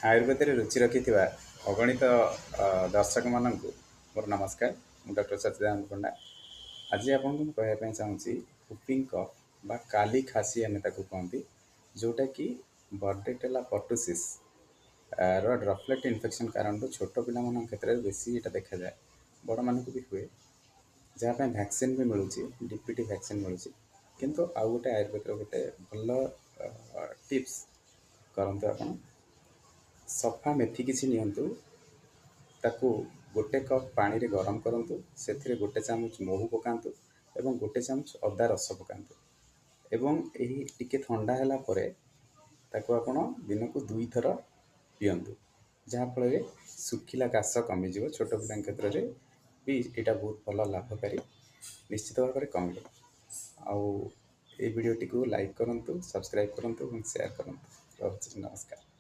आयुर्वेद रुचि रखि अगणित दर्शक मानक मोर नमस्कार। मु डॉक्टर सचिदानंद पंडा। आज आपको कहवाई चाहूँगी हुपिंग कफ बा काली खासी आम कहते जोटा कि बर्डेटेला पर्टुसिस ड्रपलेट इन्फेक्शन कारण छोट पिला क्षेत्र में बेसी ये देखा जाए, बड़ मानक भी हुए जहाँ वैक्सीन भी मिलूँ, डीपीटी वैक्सीन मिलूँ। किंतु आउ गोटे आयुर्वेद गोटे भल टिप्स करते आप सफा मेथी किसी नियंतु, ताकू गोटे कप पानी रे गरम करंतु, से गोटे चामच महू पकातु एवं गोटे चामच अदा रस पकातु एवं यही टिके ठंडा हैला परे ताकू आपण दिन को 2 थर पियंतु, जहाँफल सुखिला काश कमिज। छोट पिला क्षेत्र में भी यहाँ बहुत भल लाभकारी निश्चित भाव में कम। आउ वीडियोटी को लाइक करूँ, सब्सक्राइब करूँ, शेयर करूँ। नमस्कार।